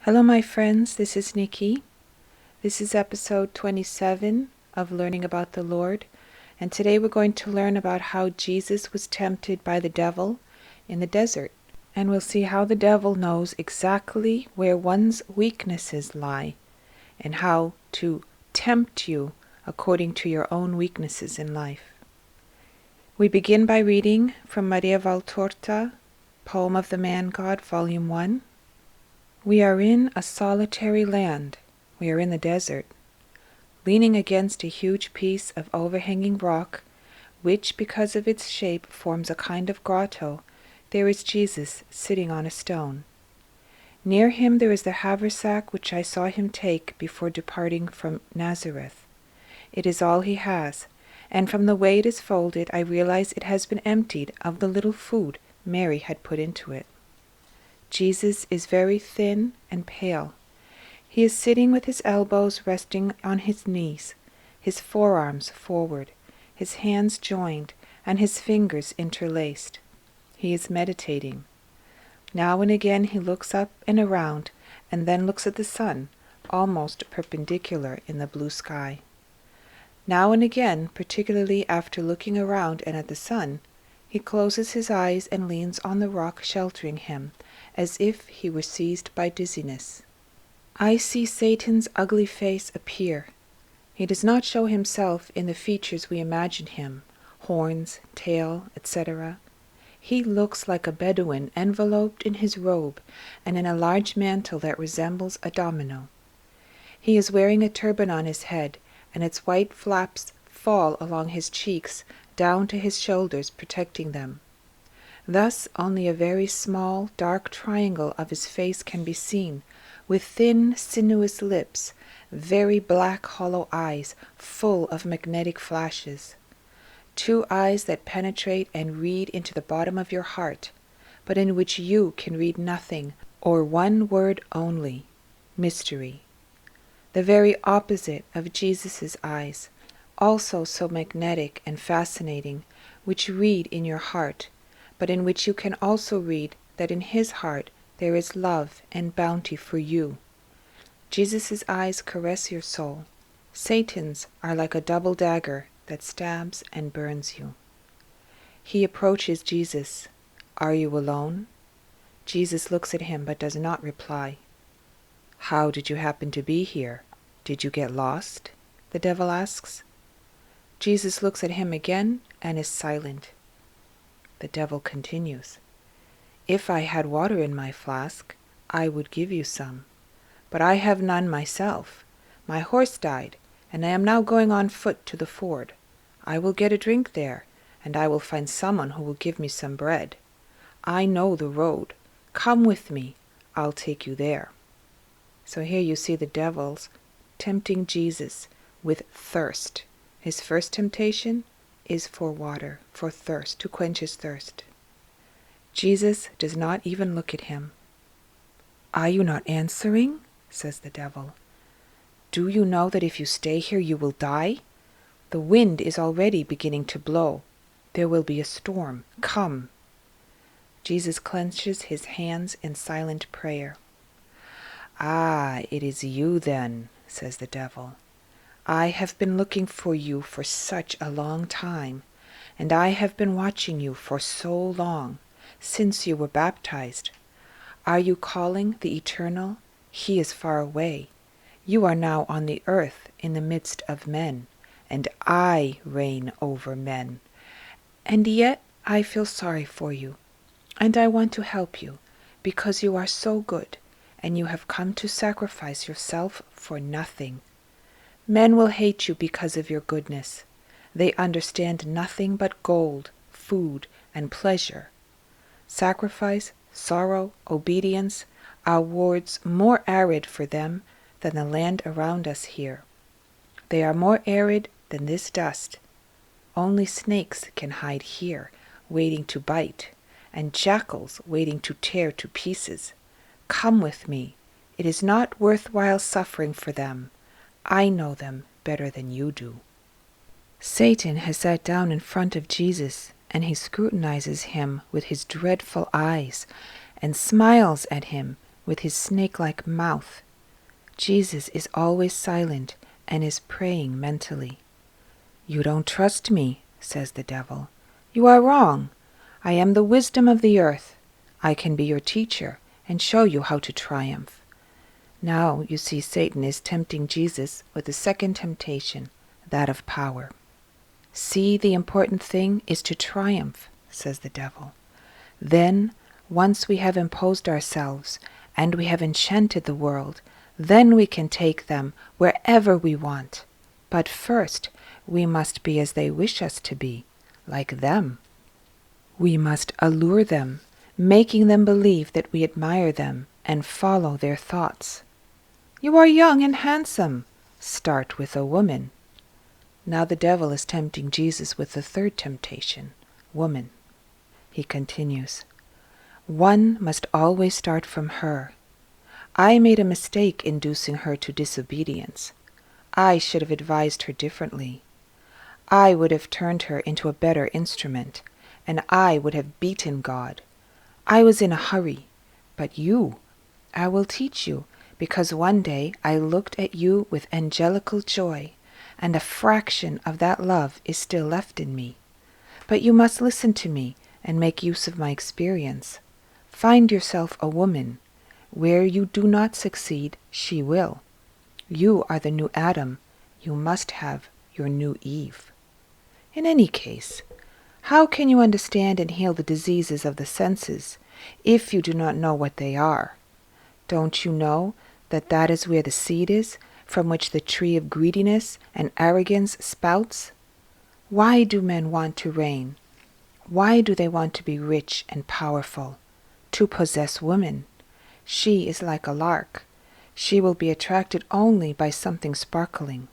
Hello, my friends. This is Nikki. This is episode 27 of Learning About the Lord. And today we're going to learn about how Jesus was tempted by the devil in the desert. And we'll see how the devil knows exactly where one's weaknesses lie and how to tempt you according to your own weaknesses in life. We begin by reading from Maria Valtorta, Poem of the Man God, Volume 1. We are in a solitary land. We are in the desert, leaning against a huge piece of overhanging rock, which, because of its shape, forms a kind of grotto. There is Jesus sitting on a stone. Near him there is the haversack which I saw him take before departing from Nazareth. It is all he has, and from the way it is folded I realize it has been emptied of the little food Mary had put into it. Jesus is very thin and pale. He is sitting with his elbows resting on his knees, his forearms forward, his hands joined, and his fingers interlaced. He is meditating. Now and again he looks up and around, and then looks at the sun, almost perpendicular in the blue sky. Now and again, particularly after looking around and at the sun, he closes his eyes and leans on the rock sheltering him, as if he were seized by dizziness. I see Satan's ugly face appear. He does not show himself in the features we imagine him, horns, tail, etc. He looks like a Bedouin enveloped in his robe and in a large mantle that resembles a domino. He is wearing a turban on his head, and its white flaps fall along his cheeks down to his shoulders, protecting them. Thus only a very small, dark triangle of his face can be seen, with thin, sinuous lips, very black, hollow eyes, full of magnetic flashes. 2 eyes that penetrate and read into the bottom of your heart, but in which you can read nothing, or one word only: mystery. The very opposite of Jesus' eyes, also so magnetic and fascinating, which read in your heart, but in which you can also read that in his heart there is love and bounty for you. Jesus' eyes caress your soul. Satan's are like a double dagger that stabs and burns you. He approaches Jesus. Are you alone? Jesus looks at him but does not reply. How did you happen to be here? Did you get lost? The devil asks. Jesus looks at him again and is silent. The devil continues. If I had water in my flask, I would give you some. But I have none myself. My horse died, and I am now going on foot to the ford. I will get a drink there, and I will find someone who will give me some bread. I know the road. Come with me. I'll take you there. So here you see the devil's tempting Jesus with thirst. His first temptation is for water, for thirst, to quench his thirst. Jesus does not even look at him. Are you not answering? Says the devil. Do you know that if you stay here you will die? The wind is already beginning to blow. There will be a storm. Come. Jesus clenches his hands in silent prayer. Ah, it is you then, says the devil. I have been looking for you for such a long time, and I have been watching you for so long, since you were baptized. Are you calling the Eternal? He is far away. You are now on the earth in the midst of men, and I reign over men. And yet I feel sorry for you, and I want to help you, because you are so good, and you have come to sacrifice yourself for nothing. Men will hate you because of your goodness. They understand nothing but gold, food, and pleasure. Sacrifice, sorrow, obedience are words more arid for them than the land around us here. They are more arid than this dust. Only snakes can hide here, waiting to bite, and jackals waiting to tear to pieces. Come with me. It is not worthwhile suffering for them. I know them better than you do. Satan has sat down in front of Jesus, and he scrutinizes him with his dreadful eyes, and smiles at him with his snake-like mouth. Jesus is always silent and is praying mentally. "You don't trust me," says the devil. "You are wrong. I am the wisdom of the earth. I can be your teacher and show you how to triumph." Now you see Satan is tempting Jesus with the second temptation, that of power. "See, the important thing is to triumph," says the devil. "Then, once we have imposed ourselves and we have enchanted the world, then we can take them wherever we want. But first, we must be as they wish us to be, like them. We must allure them, making them believe that we admire them and follow their thoughts. You are young and handsome. Start with a woman." Now the devil is tempting Jesus with the third temptation, woman. He continues, "One must always start from her. I made a mistake inducing her to disobedience. I should have advised her differently. I would have turned her into a better instrument, and I would have beaten God. I was in a hurry, but you, I will teach you, because one day I looked at you with angelical joy, and a fraction of that love is still left in me. But you must listen to me and make use of my experience. Find yourself a woman. Where you do not succeed, she will. You are the new Adam. You must have your new Eve. In any case, how can you understand and heal the diseases of the senses if you do not know what they are? Don't you know that that is where the seed is, from which the tree of greediness and arrogance spouts? Why do men want to reign? Why do they want to be rich and powerful? To possess woman. She is like a lark. She will be attracted only by something sparkling.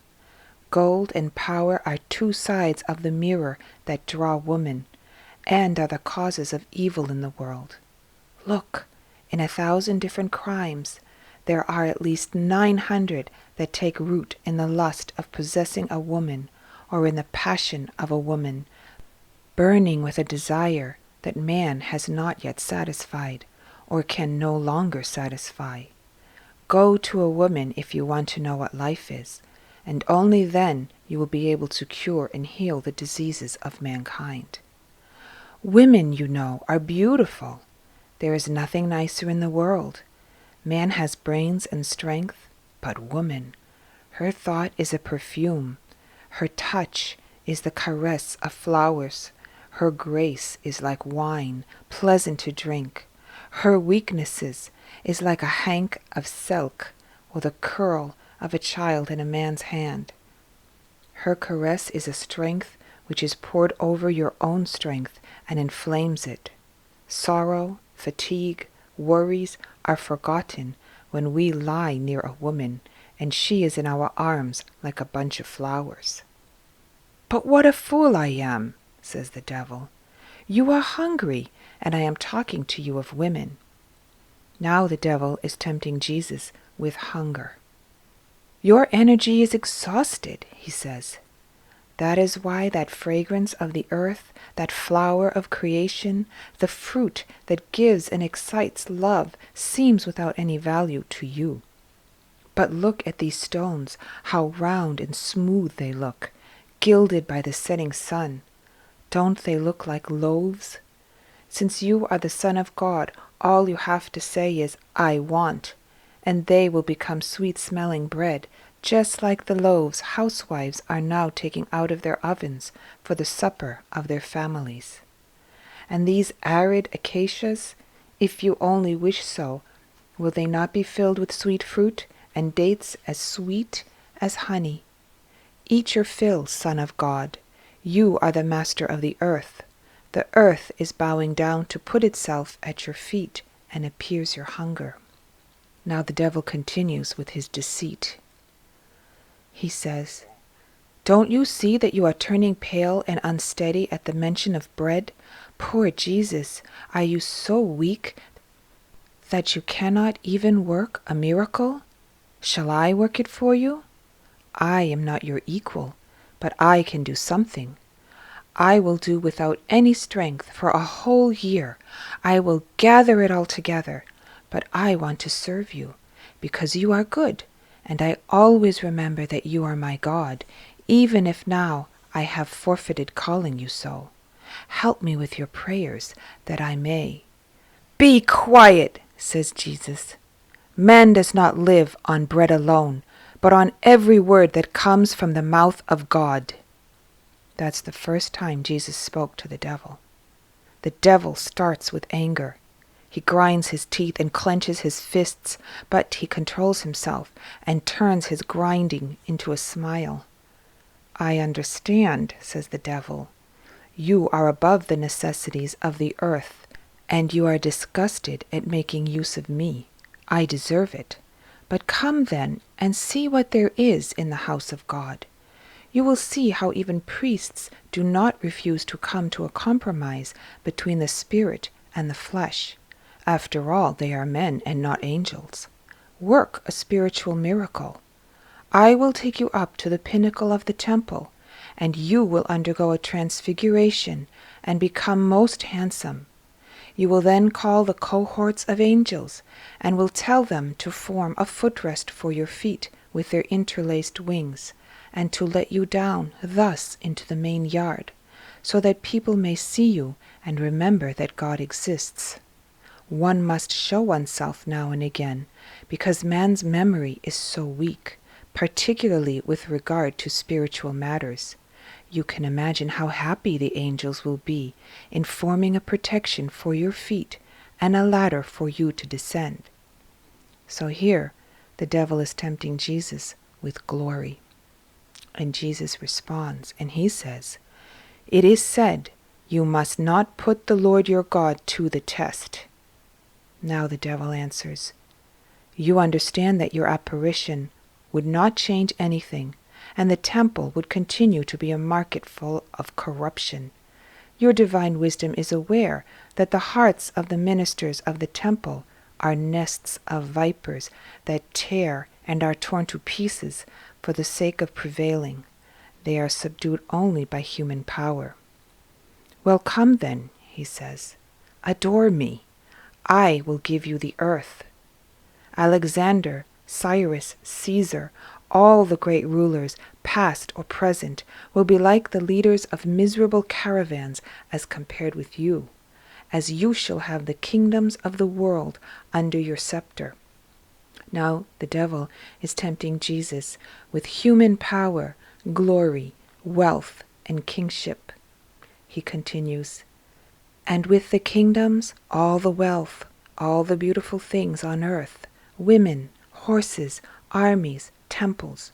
Gold and power are two sides of the mirror that draw woman, and are the causes of evil in the world. Look, in 1,000 different crimes, there are at least 900 that take root in the lust of possessing a woman, or in the passion of a woman, burning with a desire that man has not yet satisfied, or can no longer satisfy. Go to a woman if you want to know what life is, and only then you will be able to cure and heal the diseases of mankind. Women, you know, are beautiful. There is nothing nicer in the world. Man has brains and strength, but woman, her thought is a perfume. Her touch is the caress of flowers. Her grace is like wine, pleasant to drink. Her weaknesses is like a hank of silk, or the curl of a child in a man's hand. Her caress is a strength which is poured over your own strength and inflames it. Sorrow, fatigue, worries are forgotten when we lie near a woman, and she is in our arms like a bunch of flowers. But what a fool I am, says the devil. You are hungry, and I am talking to you of women. Now the devil is tempting Jesus with hunger. Your energy is exhausted, he says. That is why that fragrance of the earth, that flower of creation, the fruit that gives and excites love, seems without any value to you. But look at these stones, how round and smooth they look, gilded by the setting sun. Don't they look like loaves? Since you are the Son of God, all you have to say is, I want, and they will become sweet-smelling bread, just like the loaves housewives are now taking out of their ovens for the supper of their families. And these arid acacias, if you only wish so, will they not be filled with sweet fruit, and dates as sweet as honey? Eat your fill, Son of God. You are the master of the earth. The earth is bowing down to put itself at your feet, and appears your hunger. Now the devil continues with his deceit. He says, Don't you see that you are turning pale and unsteady at the mention of bread? Poor Jesus, are you so weak that you cannot even work a miracle? Shall I work it for you? I am not your equal, but I can do something. I will do without any strength for a whole year. I will gather it all together. but I want to serve you, because you are good, and I always remember that you are my God, even if now I have forfeited calling you so. Help me with your prayers, that I may. Be quiet, says Jesus. Man does not live on bread alone, but on every word that comes from the mouth of God. That's the first time Jesus spoke to the devil. The devil starts with anger. He grinds his teeth and clenches his fists, but he controls himself and turns his grinding into a smile. I understand, says the devil. You are above the necessities of the earth, and you are disgusted at making use of me. I deserve it. But come then and see what there is in the house of God. You will see how even priests do not refuse to come to a compromise between the spirit and the flesh. After all, they are men and not angels. Work a spiritual miracle. I will take you up to the pinnacle of the temple, and you will undergo a transfiguration and become most handsome. You will then call the cohorts of angels, and will tell them to form a footrest for your feet with their interlaced wings, and to let you down thus into the main yard, so that people may see you and remember that God exists. One must show oneself now and again, because man's memory is so weak, particularly with regard to spiritual matters. You can imagine how happy the angels will be in forming a protection for your feet and a ladder for you to descend. So here, the devil is tempting Jesus with glory. And Jesus responds, and he says, "It is said, you must not put the Lord your God to the test." Now the devil answers, "You understand that your apparition would not change anything, and the temple would continue to be a market full of corruption. Your divine wisdom is aware that the hearts of the ministers of the temple are nests of vipers that tear and are torn to pieces for the sake of prevailing. They are subdued only by human power. Well, come then, he says, adore me. I will give you the earth. Alexander, Cyrus, Caesar, all the great rulers, past or present, will be like the leaders of miserable caravans as compared with you, as you shall have the kingdoms of the world under your scepter. Now the devil is tempting Jesus with human power, glory, wealth, and kingship. He continues, and with the kingdoms, all the wealth, all the beautiful things on earth, women, horses, armies, temples.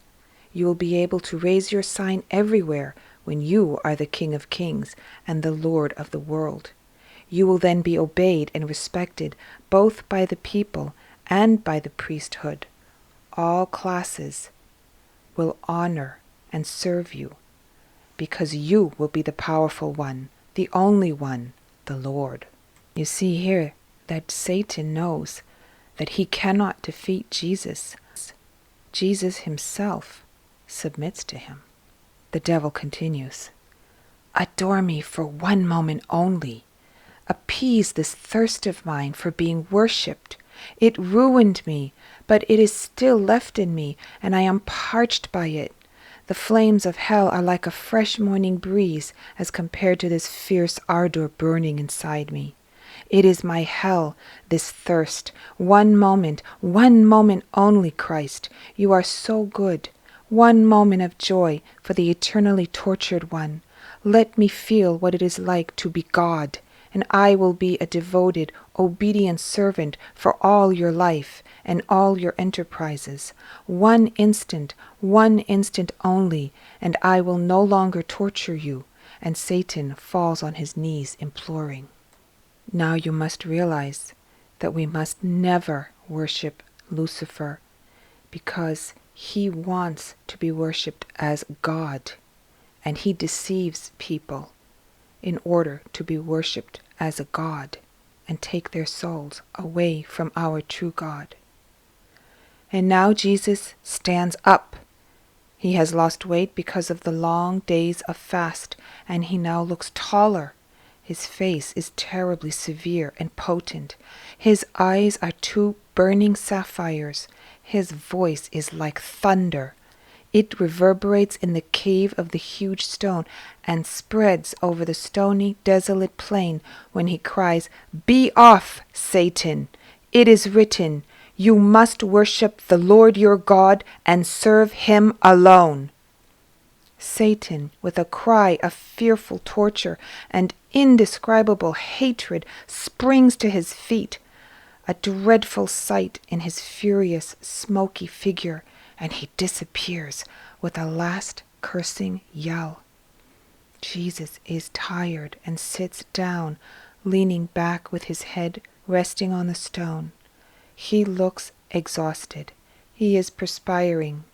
You will be able to raise your sign everywhere when you are the King of Kings and the Lord of the world. You will then be obeyed and respected both by the people and by the priesthood. All classes will honor and serve you, because you will be the powerful one, the only one, the Lord. You see here that Satan knows that he cannot defeat Jesus. Jesus himself submits to him. The devil continues, adore me for one moment only. Appease this thirst of mine for being worshipped. It ruined me, but it is still left in me, and I am parched by it. The flames of hell are like a fresh morning breeze as compared to this fierce ardor burning inside me. It is my hell, this thirst. One moment only, Christ. You are so good. One moment of joy for the eternally tortured one. Let me feel what it is like to be God, and I will be a devoted, obedient servant for all your life and all your enterprises. One instant only, and I will no longer torture you. And Satan falls on his knees imploring. Now you must realize that we must never worship Lucifer, because he wants to be worshipped as God, and he deceives people in order to be worshipped as a god and take their souls away from our true God. And now Jesus stands up. He has lost weight because of the long days of fast, and he now looks taller. His face is terribly severe and potent. His eyes are two burning sapphires. His voice is like thunder. It reverberates in the cave of the huge stone and spreads over the stony, desolate plain when he cries, "Be off, Satan! It is written, you must worship the Lord your God and serve him alone." Satan, with a cry of fearful torture and indescribable hatred, springs to his feet, a dreadful sight in his furious, smoky figure, and he disappears with a last cursing yell. Jesus is tired and sits down, leaning back with his head resting on the stone. He looks exhausted. He is perspiring.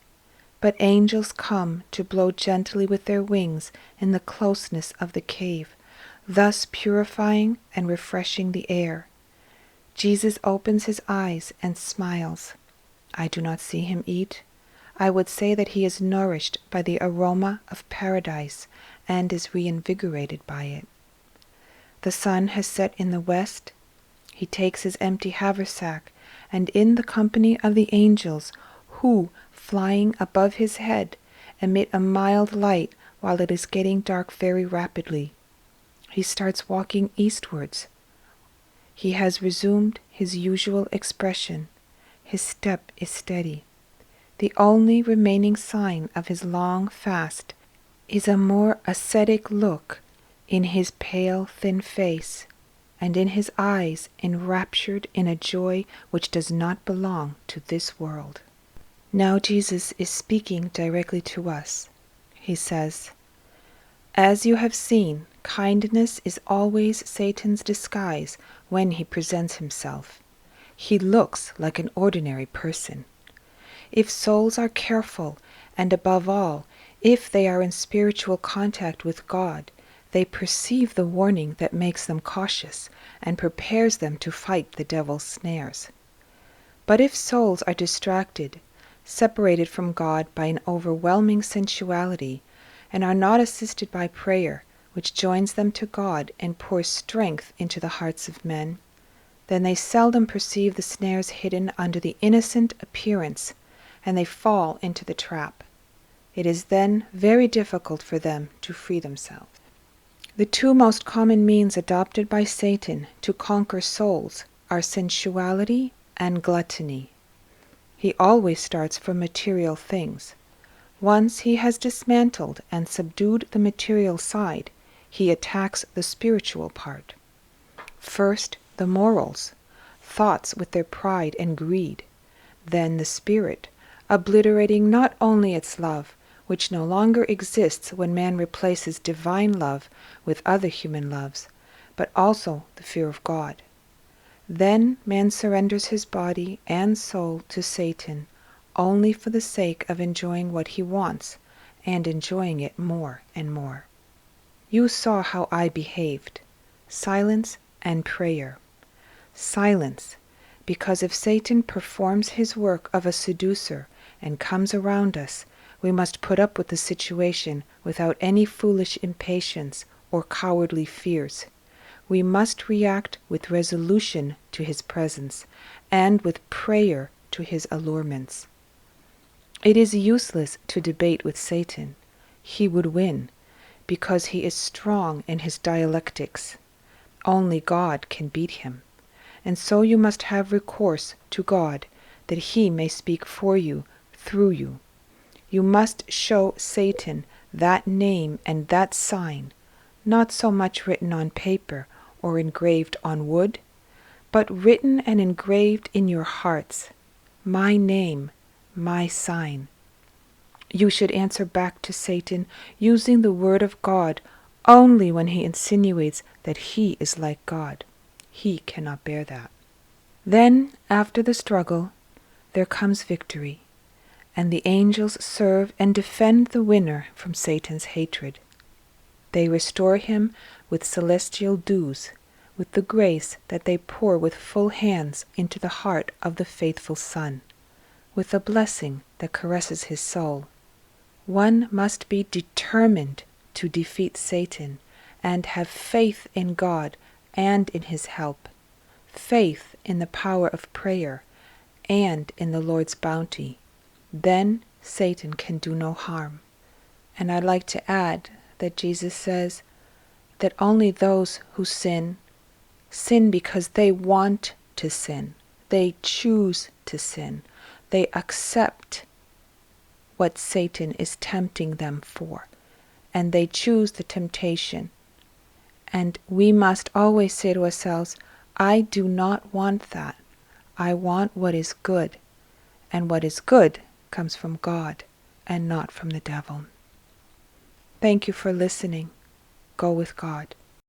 But angels come to blow gently with their wings in the closeness of the cave, thus purifying and refreshing the air. Jesus opens his eyes and smiles. I do not see him eat. I would say that he is nourished by the aroma of paradise and is reinvigorated by it. The sun has set in the west. He takes his empty haversack, and in the company of the angels, who, flying above his head, emit a mild light while it is getting dark very rapidly, he starts walking eastwards. He has resumed his usual expression. His step is steady. The only remaining sign of his long fast is a more ascetic look in his pale, thin face, and in his eyes enraptured in a joy which does not belong to this world. Now Jesus is speaking directly to us. He says, "As you have seen, kindness is always Satan's disguise when he presents himself. He looks like an ordinary person. If souls are careful, and above all, if they are in spiritual contact with God, they perceive the warning that makes them cautious and prepares them to fight the devil's snares. But if souls are distracted, separated from God by an overwhelming sensuality, and are not assisted by prayer, which joins them to God and pours strength into the hearts of men, then they seldom perceive the snares hidden under the innocent appearance, and they fall into the trap. It is then very difficult for them to free themselves." The two most common means adopted by Satan to conquer souls are sensuality and gluttony. He always starts from material things. Once he has dismantled and subdued the material side, he attacks the spiritual part. First, the morals, thoughts with their pride and greed. Then the spirit, obliterating not only its love, which no longer exists when man replaces divine love with other human loves, but also the fear of God. Then man surrenders his body and soul to Satan only for the sake of enjoying what he wants, and enjoying it more and more. You saw how I behaved. Silence and prayer. Silence, because if Satan performs his work of a seducer and comes around us, we must put up with the situation without any foolish impatience or cowardly fears. We must react with resolution to his presence, and with prayer to his allurements. It is useless to debate with Satan. He would win, because he is strong in his dialectics. Only God can beat him. And so you must have recourse to God, that he may speak for you, through you. You must show Satan that name and that sign, not so much written on paper or engraved on wood, but written and engraved in your hearts, my name, my sign. You should answer back to Satan using the word of God only when he insinuates that he is like God. He cannot bear that. Then, after the struggle, there comes victory, and the angels serve and defend the winner from Satan's hatred. They restore him with celestial dews, with the grace that they pour with full hands into the heart of the faithful Son, with a blessing that caresses his soul. One must be determined to defeat Satan and have faith in God and in His help, faith in the power of prayer and in the Lord's bounty, then Satan can do no harm. And I'd like to add that Jesus says that only those who sin because they want to sin. They choose to sin. They accept what Satan is tempting them for, and they choose the temptation. And we must always say to ourselves, I do not want that. I want what is good, and what is good comes from God and not from the devil. Thank you for listening. Go with God.